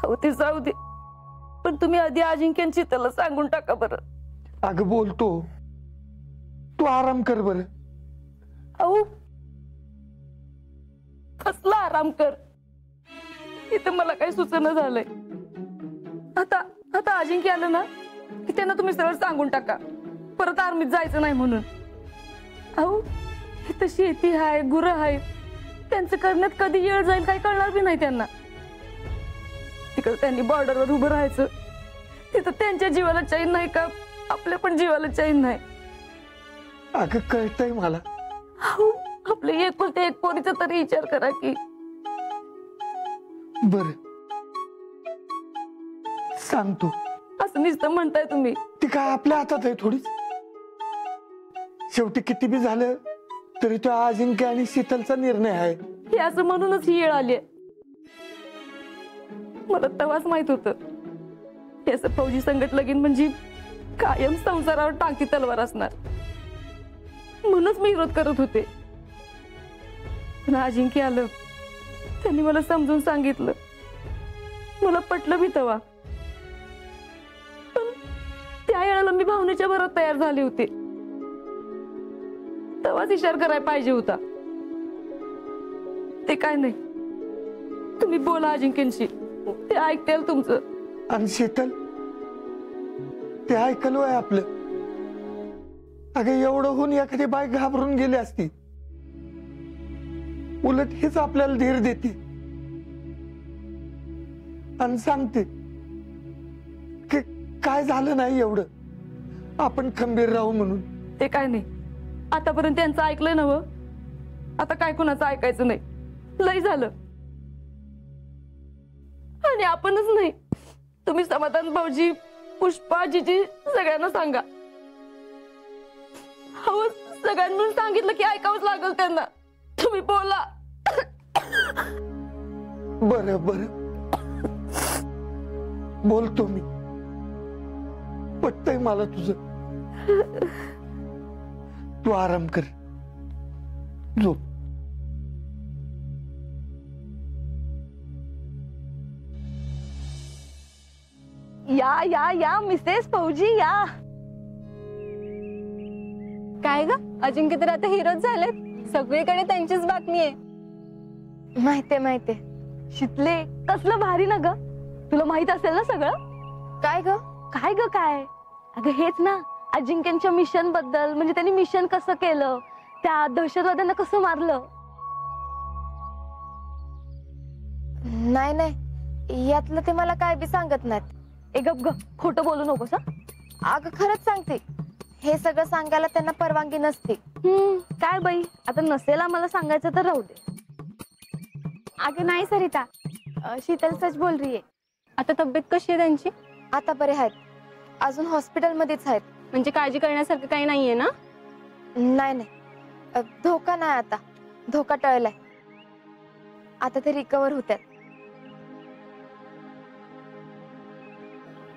हो ते जाऊ दे, पण तुम्ही आधी अजिंक्यांची त्याला सांगून टाका बरं. अगं बोलतो, तू आराम कर बरं. अहो कसला आराम कर, इथं मला काही सुचना झालंय. आता आता अजिंक्य आलं ना की त्यांना तुम्ही सरळ सांगून टाका परत आर्मीत जायचं नाही म्हणून. अहो इथं शेती आहे, गुरं आहे, त्यांचं करण्यात कधी वेळ जाईल काही कळणार बी नाही त्यांना. तिकडे त्यांनी बॉर्डरवर उभं राहायचं, तिथं त्यांच्या जीवाला चैन नाही का आपल्या पण जीवाला चैन नाही. अगं कळतंय मला. अहो आपले एकुलते एक पोरीचा तरी विचार करा की. बर सांगतो. असं नुसतं म्हणताय तुम्ही, ती काय आपल्या हातात आहे थोडीच. शेवटी किती बी झालं तरी तो अजिंक्य आणि शीतलचा निर्णय आहे. हे असं म्हणूनच ही वेळ आली. मला तेव्हाच माहित होतं हे असं फौजी संकट लगीन म्हणजे कायम संसारावर टाकी तलवार असणार, म्हणूनच मी विरोध करत होते. पण अजिंक्य आलं, त्यांनी मला समजून सांगितलं, मला पटलं बी तेव्हा. पण त्या वेळेला मी भावनेच्या भरात तयार झाले होते, तेव्हाच इशारा करायला पाहिजे होता. ते काय नाही, तुम्ही बोला अजिंक्यांशी, ते ऐकतील तुमचं. आणि शीतल ते ऐकलं आहे आपलं. अगं एवढं होऊन एखादी बाई घाबरून गेली असती, उलट हेच आपल्याला धीर देते आणि सांगते की काय झालं नाही, एवढं आपण खंबीर राहू म्हणून. ते काय नाही, आतापर्यंत त्यांचं ऐकलंय ना, आता काय कुणाचं ऐकायचं नाही, लय झालं. आणि आपणच नाही, तुम्ही समाधान भाऊजी, पुष्पा, जीजी सगळ्यांना सांगा. हो सगळ्यांना सांगितलं की ऐकावंच लागल त्यांना. तुम्ही बोला. बरं बरं बोलतो मी, पटतंय मला तुझं. तू आराम कर, झोप. या या या मिसेस फौजी या. काय ग अजिंक्य तर आता हिरोच झालेत, सगळीकडे त्यांचीच बातमी आहे. माहितीये माहितीये. शितले कसलं भारी ना ग, तुला माहित असेल ना सगळं. काय ग काय ग काय. अगं हेच ना, अजिंक्यांच्या मिशन बद्दल, म्हणजे त्यांनी मिशन कसं केलं, त्या दहशतवाद्यांना कसं मारलं. नाही नाही, यातलं ते मला काय बी सांगत नाहीत. ए गप ग, खोटं बोलू नकोस. अगं खरंच सांगते, हे सगळं सांगायला त्यांना परवानगी नसते. काय बाई, आता नसेल आम्हाला सांगायचं तर राहू दे. अगं नाही सरिता, शीतल सच बोल रही है. आता तब्येत कशी आहे त्यांची? आता बरे आहेत, अजून हॉस्पिटलमध्येच आहेत. म्हणजे काळजी करण्यासारखं काही नाहीये ना? नाही नाही, धोका नाही, आता धोका टळलाय. आता ते रिकवर होतात.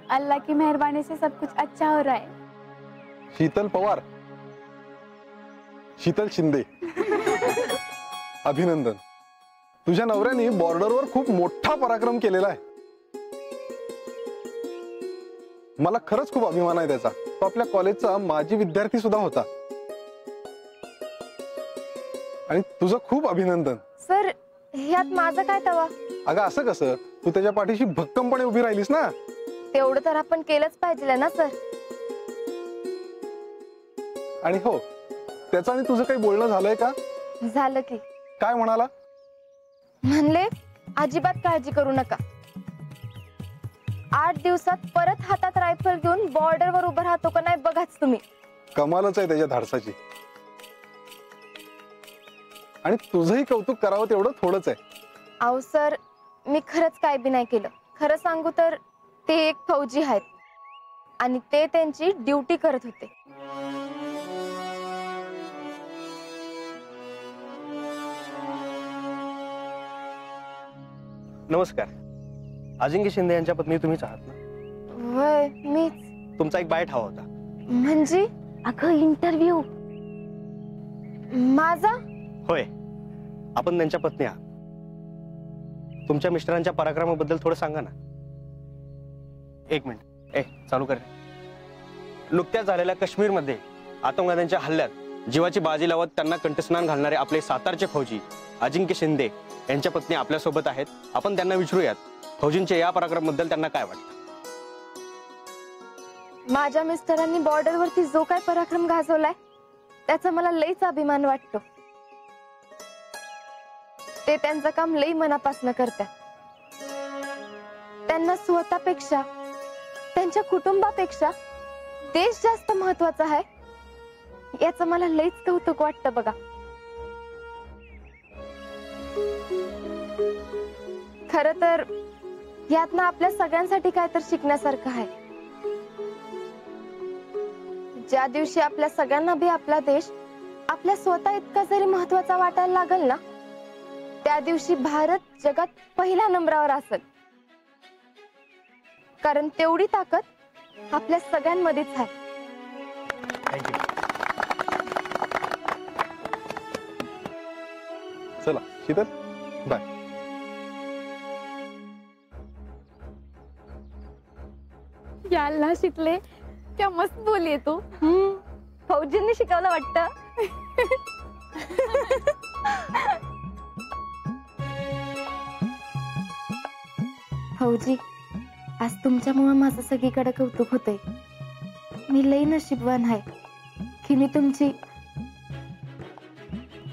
अल्लाह की मेहरबानी से सब कुछ अच्छा हो रहा है. शीतल पवार, शीतल शिंदे, अभिनंदन. तुझ्या नवऱ्याने बॉर्डरवर खूप मोठा पराक्रम केलेला आहे. मला खरंच खूप अभिमान आहे त्याचा. तो आपल्या कॉलेजचा माजी विद्यार्थी सुद्धा होता. आणि तुझं खूप अभिनंदन. सर ह्यात माझं काय तवा? अगं असं कसं, तू त्याच्या पाठीशी भक्कमपणे उभी राहिलीस ना. तेवढं तर आपण केलंच पाहिजे ना सर. आणि हो, त्याचं आणि तुझं काही बोलणं झालंय का? झालं की. काय म्हणाला? म्हणले अजिबात काळजी करू नका, 8 दिवसात परत हातात रायफल घेऊन बॉर्डरवर उभा राहतो का नाही बघाच तुम्ही. कमालच आहे त्याच्या धाडसाची. आणि तुझंही कौतुक करावं तेवढं थोडंच आहे. अहो सर, मी खरंच काय बी नाही केलं. खरं सांगू तर ते एक फौजी आहेत आणि ते त्यांची ड्युटी करत होते. नमस्कार. अजिंक्य शिंदे यांच्या पत्नी तुम्हीच आहात ना? वय मीच. तुमचा एक बाईट हवा होता. म्हणजे? अगं इंटरव्ह्यू. माझा? होय, आपण त्यांच्या पत्नी आहात. तुमच्या मिस्टरांच्या पराक्रमाबद्दल थोडं सांगा ना. एक मिनिट, चालू कर. नुकत्याच झालेल्या काश्मीरमध्ये आतंकवाद्यांच्या हल्ल्यात जीवाची बाजी लावत त्यांना कंठस्नान घालणारे आपले सातारचे फौजी अजिंक्य शिंदे यांच्या पत्नी आपल्यासोबत आहेत. आपण त्यांना विचारूयात फौजींच्या या पराक्रमाबद्दल त्यांना काय वाटतं. माझ्या मिस्टरांनी बॉर्डरवरती जो काय पराक्रम गाजवलाय त्याचा मला लईच अभिमान वाटतो. ते त्यांचं काम लई मनापासून करतात. त्यांना स्वतःपेक्षा त्यांच्या कुटुंबापेक्षा देश जास्त महत्वाचा आहे याचं मला लईच कौतुक वाटतं बघा. खर तर यातनं आपल्या सगळ्यांसाठी काय तर शिकण्यासारखं आहे. ज्या दिवशी आपल्या सगळ्यांना बी आपला देश आपल्या स्वतः इतका जरी महत्वाचा वाटायला लागल ना त्या दिवशी भारत जगात पहिल्या नंबरावर असेल. कारण तेवढी ताकद आपल्या सगळ्यांमध्येच आहे. थँक्यू. चला शीतल, बाय. याला शिकले क्या मस्त बोली तू. फौजींनी शिकवलं वाटतं. फौजी, आज तुमच्यामुळे माझं सगळीकडे कौतुक होतंय. मी लई नशीबवान आहे की मी तुमची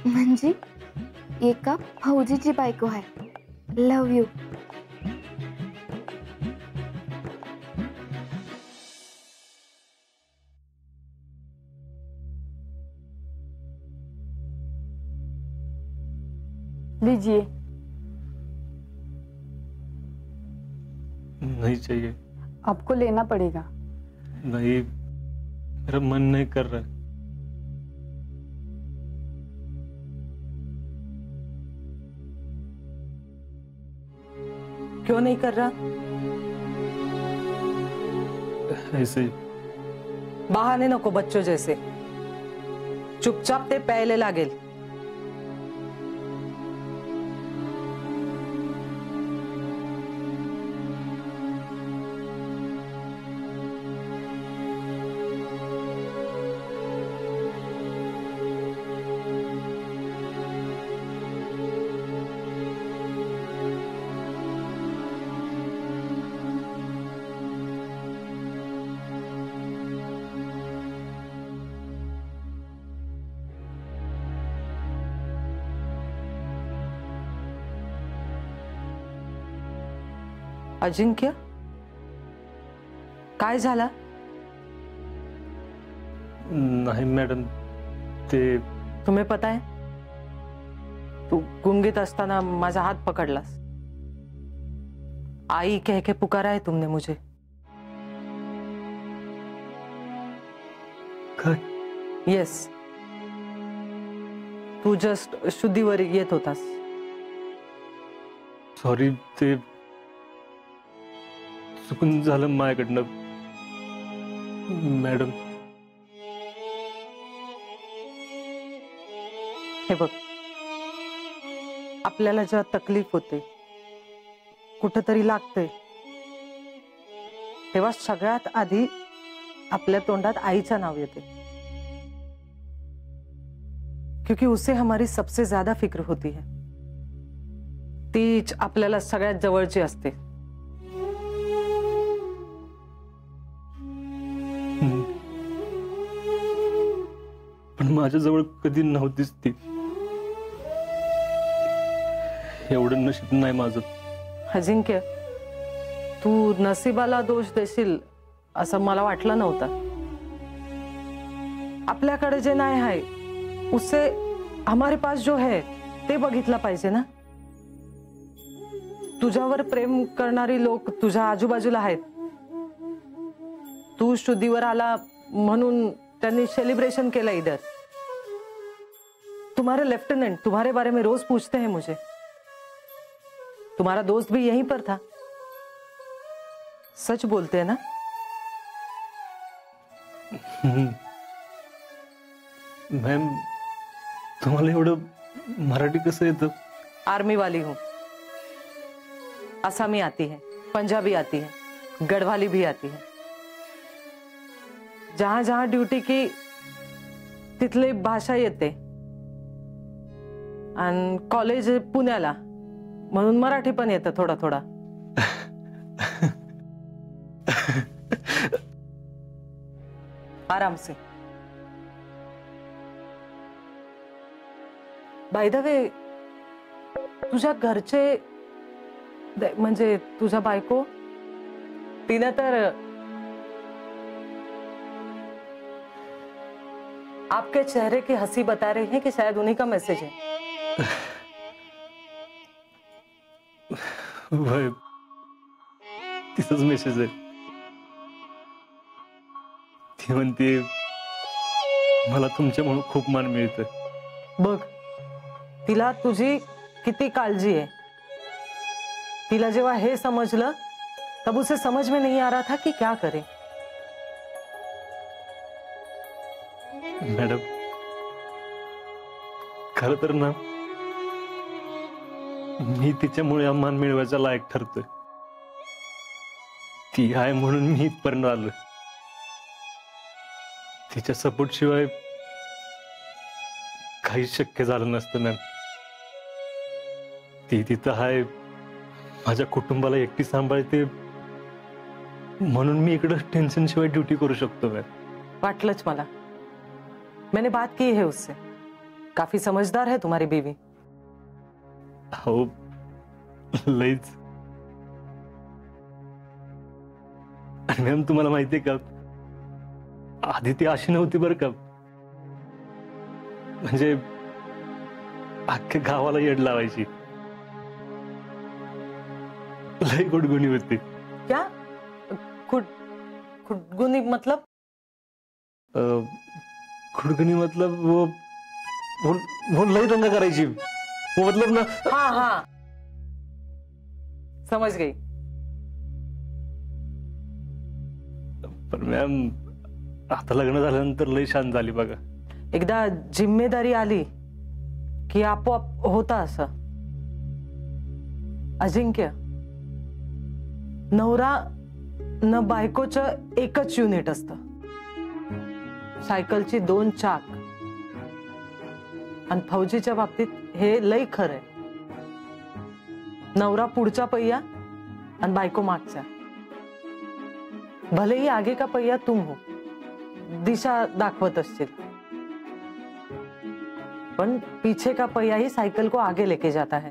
म्हणजे एका फौजीची बायको आहे. लव यू. लीजिए. नहीं चाहिए. आपको लेना पड़ेगा. नहीं, मेरा मन नहीं कर रहा है. क्यों नहीं कर रहा? ऐसे ही. बहाने नको बच्चों जैसे. चुपचाप ते प्यायला लागेल. अजिंक्य, काय झाला? नहीं मैडम, ते तुम्हें पता है तू गुंगीत असताना माझा हात पकडलास. आई कह के पुकारा है तुमने मुझे. काय? येस, तू जस्ट शुद्धीवर येत होतास. सॉरी, ते चुकून झालं माझ्याकडनं मॅडम. हे बघ, आपल्याला जेव्हा तकलीफ होते, कुठंतरी लागते, तेव्हा सगळ्यात आधी आपल्या तोंडात आईचं नाव येते. क्योंकि उससे हमारी सबसे ज्यादा फिक्र होती है. तीच आपल्याला सगळ्यात जवळची असते. पण माझ्याजवळ कधी नव्हतीच ती. एवढं नशीब नाही माझं. अजिंक्य, तू नशिबाला दोष देशील असं मला वाटलं नव्हतं. आपल्याकडे जे नाही आहे उससे हमारे पास जो है ते बघितलं पाहिजे ना. तुझ्यावर प्रेम करणारी लोक तुझ्या आजूबाजूला आहेत. तू शुद्धीवर आला म्हणून त्यांनी सेलिब्रेशन केला इधर. तुम्हारे लेफ्टिनेंट तुम्हारे बारे में रोज पूछते हैं मुझे. तुम्हारा दोस्त भी यहीं पर था. सच बोलते हैं ना? मॅम, तुम्हाला एवढं मराठी कसं येतं? आर्मी वाली हूं. असमी आती है, पंजाबी आती है, गढ़वाली भी आती है। जहां जहां ड्यूटी की तिथली भाषा येते आणि कॉलेज पुण्याला म्हणून मराठी पण येतं थोडा थोडा। आराम से। बाय द वे, तुझ्या घरचे म्हणजे तुझ्या बायको तिने तर आपके चेहरे की हंसी बता रही है कि शायद उन्हीं का मैसेज है। वय तिचाच मेसेज आहे। ती म्हणते मला तुमच्यामुळे खूप मान मिळतं। बघ, तिला तुझी किती काळजी आहे। तिला जेव्हा हे समजलं तब उसे समझ में नहीं आ रहा था कि क्या करे। मॅडम, खरं तर ना मी तिच्यामुळे मान मिळवायचा लायक ठरतोय। ती आहे म्हणून मी इथपर्यंत आलो। तिच्या सपोर्ट शिवाय काही शक्य झालं नसतं मॅम। ती तिथं आहे, माझ्या कुटुंबाला एकटी सांभाळते म्हणून मी इकडं टेन्शन शिवाय ड्यूटी करू शकतो मॅम। वाटलंच मला। मैंने बात की है उससे, काफी समझदार है तुम्हारी बीवी। हो, लईच। आणि मॅम तुम्हाला माहितीये का, आधी ती अशी नव्हती बरं का। म्हणजे अख्ख्या गावाला येड लावायची। लई गुडगुणी होती। क्या खुदगुनी मतलब? गुडगुनी मतलब वो लई दंगा करायची। वो मतलब ना, हाँ हाँ समझ गई। पण मॅम आता लग्न झाल्यानंतर लई शांत झाली बघा। एकदा जिम्मेदारी आली की आपोआप होता असं। अजिंक्य, नवरा न बायकोचं एकच युनिट असतं। सायकलची 2 चाक। आणि फौजीच्या बाबतीत हे लई खरंय। नवरा पुढचा पहिया आणि बायको मागचा। भले ही आगे का पहिया तुम हो, दिशा दाखवत असतील, पण पीछे का पहिया ही साइकिल को आगे लेके जाता है।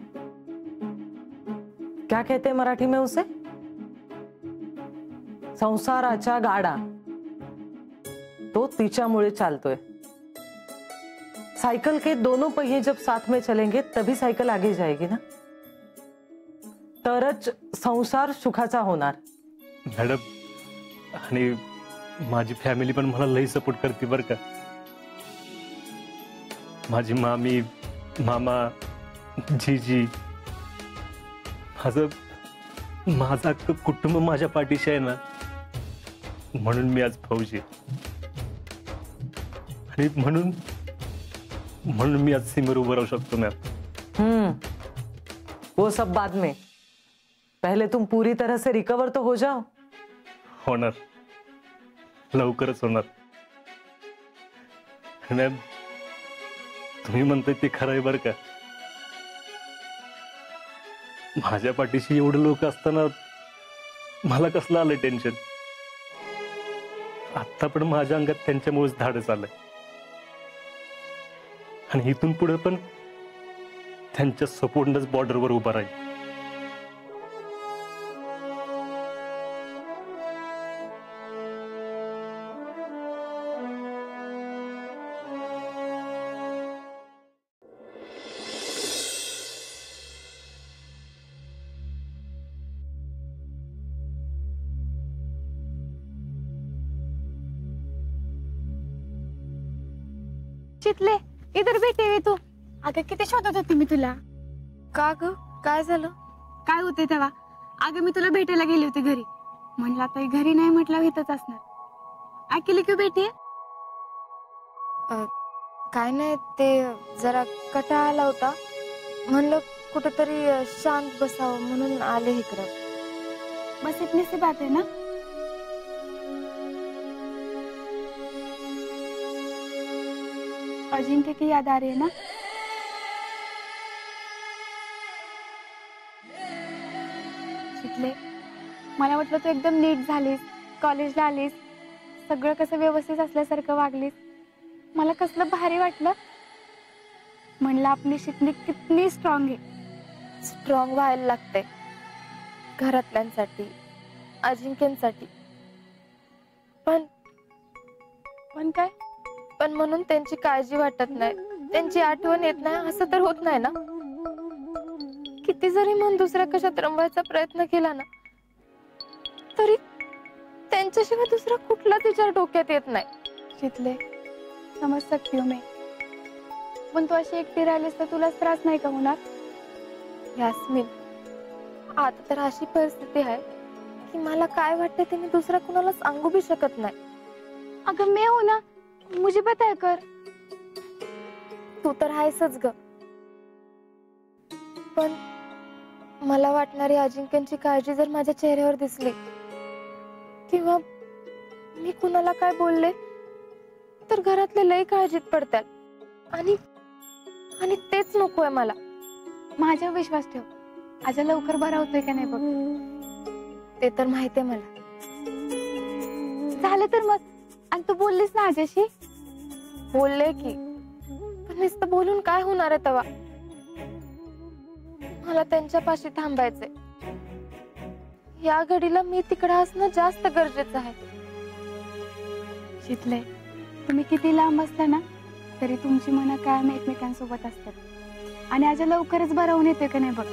क्या कहते हैं मराठी में उसे? संसाराचा गाडा तो तिच्यामुळे चालतोय। साइकिल के दोनों पहिए जब साथ में चलेंगे तभी साइकिल आगे जाएगी ना, तरच संसार सुखाचा होणार। मॅडम, आणि माझी फॅमिली पण मला लई सपोर्ट करते बरं का। माझी मामी, मामा, जीजी, माझं अख्खं कुटुंब माझ्या पाठीशी आहे ना, म्हणून मी आज फौजी। आणि म्हणून मी आज सीमेवर उभं राहू शकतो मॅम। वो सब बाद में, पहले तुम पूरी तरह से रिकवर तो हो जाओ। होणार, लवकरच होणार। मॅम, तुम्ही म्हणताय ते खरं आहे बरं का। माझ्या पाठीशी एवढे लोक असताना मला कसलं आलंय टेन्शन। आता पण माझ्या अंगात त्यांच्यामुळेच धाडस आलंय, आणि इथून पुढे पण त्यांच्या सपोर्टनच बॉर्डरवर उभा राहील। चितले, इधर भेटे वे तू। अगं किती शोधत होती मी तुला। का ग, काय झालं? काय होते तेव्हा? अगं मी तुला भेटायला गेले होते घरी। म्हणलं आता घरी नाही म्हटलं इथंच असणार। ऐकली क्यों भेटी? काय नाही, ते जरा कटाळा आला होता, म्हणलं कुठेतरी शांत बसावं म्हणून आले इकडं। बस इतनी सी बात है ना। अजिंक्य की याद आ रही है ना? शिकले, मला वाटलं तू एकदम नीट झालीस, कॉलेजला आलीस, सगळं कसं व्यवस्थित असल्यासारखं वागलीस, मला कसलं भारी वाटलं. म्हणलं आपली शिकली किती स्ट्रॉंग आहे. स्ट्रॉंग व्हायला लागते घरातल्यांसाठी, अजिंक्यांसाठी. पण काय? पण म्हणून त्यांची काळजी वाटत नाही, त्यांची आठवण येत नाही असं तर होत नाही ना. किती जरी मन दुसऱ्या कशात रमवायचा प्रयत्न केला ना, तरी त्यांच्याशिवाय दुसरा कुठलाच विचार डोक्यात येत नाही. शिकले, समज सकती हूँ मैं, पण तू अशी एकटी राहिलीस तर तुला त्रास नाही का होणार? यास्मिन, आता तर अशी परिस्थिती आहे की मला काय वाटतं ते मी दुसऱ्या कुणाला सांगू बी शकत नाही. अगं मैं हूं ना, मुझे बताया कर. तू तर आहेसच ग, पण मला वाटणारी अजिंक्यची काळजी जर माझ्या चेहऱ्यावर दिसली किंवा मी कुणाला काय बोलले तर घरातले लई काळजीत पडतात. आणि आणि तेच नकोय मला. माझ्यावर विश्वास ठेव, आज लवकर बरा होतोय का नाही बघ. ते तर माहितीये मला. झालं तर मग. आणि तू बोललीस ना आजशी? बोलले की, पण नुसतं बोलून काय होणार आहे तेव्हा. मला त्यांच्यापाशी थांबायचंय. या घडीला मी तिकडे असणं जास्त गरजेचं आहे. शिकले, तुम्ही किती लांब असता ना तरी तुमची मनं कायम एकमेकांसोबत असतात. आणि आज लवकरच बरा होऊन येतोय का नाही बघ.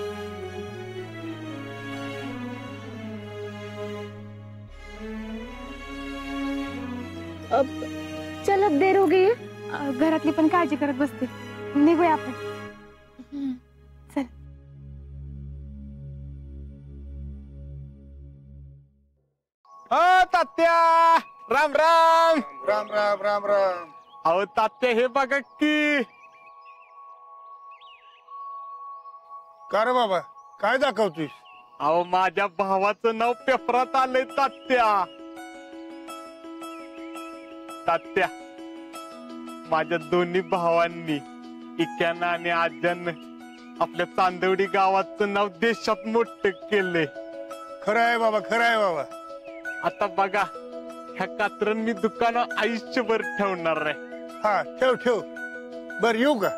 चल, अब देर हो गई है. घरातली पण काळजी करत बसते. निघूया आपण. चल. तात्या, राम राम. राम राम राम राम. अहो तात्या, हे बघा की. का रे बाबा, काय दाखवतोस? अहो माझ्या भावाचं नाव पेपरात आलंय तात्या. तात्या, माझ्या दोन्ही भावांनी, इक्यानं आणि आज्यानं आपल्या चांदवडी गावाचं नाव देशात मोठं केलंय. खरं आहे बाबा, खरं आहे बाबा. आता बघा, ह्या कात्रण मी दुकानात आयुष्यभर ठेवणार आहे. हा, ठेव ठेव. बर, येऊ का?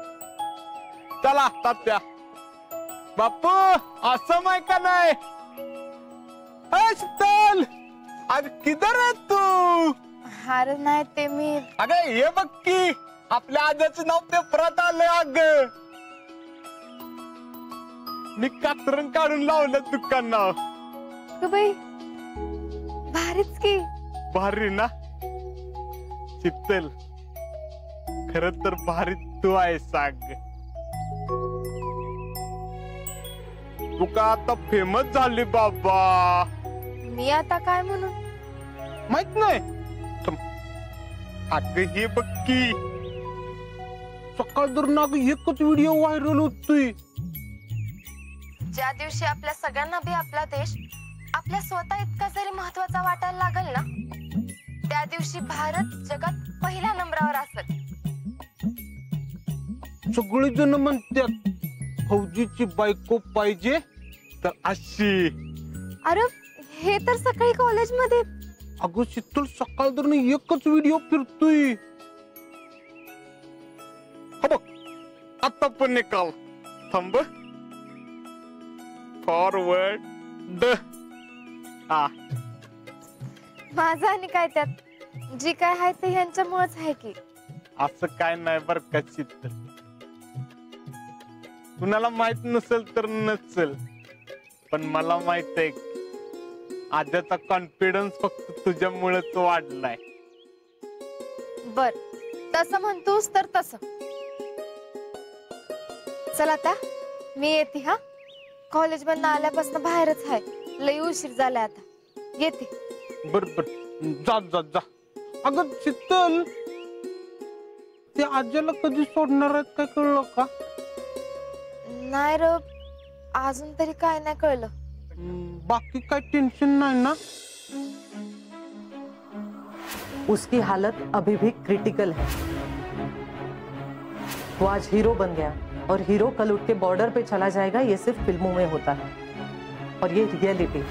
चला तात्या. बापू, असं माय का नाही? शीतल, आज किधर आहे तू? हार नाही ते मी. अगं हे बघ की, आपल्या आज्याचं नाव पेपरात आलंय. अग मी कात्रण काढून लावलं दुकान नाव. बाई, भारीच की. भारी ना शीतल? खर तर भारी तू आहे. सांग, तू का आता फेमस झाली बाबा? मी आता काय म्हणून माहित नाही. अग हे बघ की, सकाळ दर एकच व्हिडिओ व्हायरल होतोय. ज्या दिवशी आपल्या सगळ्यांना बी आपला देश आपल्या स्वतः इतका जरी महत्वाचा वाटायला लागल ना, त्या दिवशी भारत जगात पहिल्या नंबरावर असेल. सगळे जण म्हणतात फौजीची बायको पाहिजे तर अशी. अरे हे तर सकाळी कॉलेजमध्ये. अगं शीतल, सकाळ दर एकच व्हिडिओ फिरतोय. हा बघ, आता पण निकाल. थांब, फॉरवर्ड. हा, माझं आणि काय त्यात? जी काय आहे ते ह्यांच्यामुळेच आहे की. असं काय नाही बर का शीतल. कुणाला माहित नसेल तर नसेल, पण मला माहित आहे आजचा कॉन्फिडन्स फक्त तुझ्यामुळेच वाढलाय. बर, तसं म्हणतोस तर तसं. चल आता मी येते. हा, कॉलेज मधून आल्यापासून बाहेरच आहे. लई उशीर झालाय आता. येते. बर बर, जा जा जा. अगं शीतल, ते आज्याला कधी सोडणार आहेत काय कळलं का? नाही र, अजून तरी काय नाही कळलं. बाकी काय टेंशन नाही ना? उसकी हालत अभी भी क्रिटिकल है। वो आज हीरो बन गया और हीरो कल उठ के बॉर्डर पे चला जाएगा, ये सिर्फ फिल्मों में होता है और ये रियलिटी।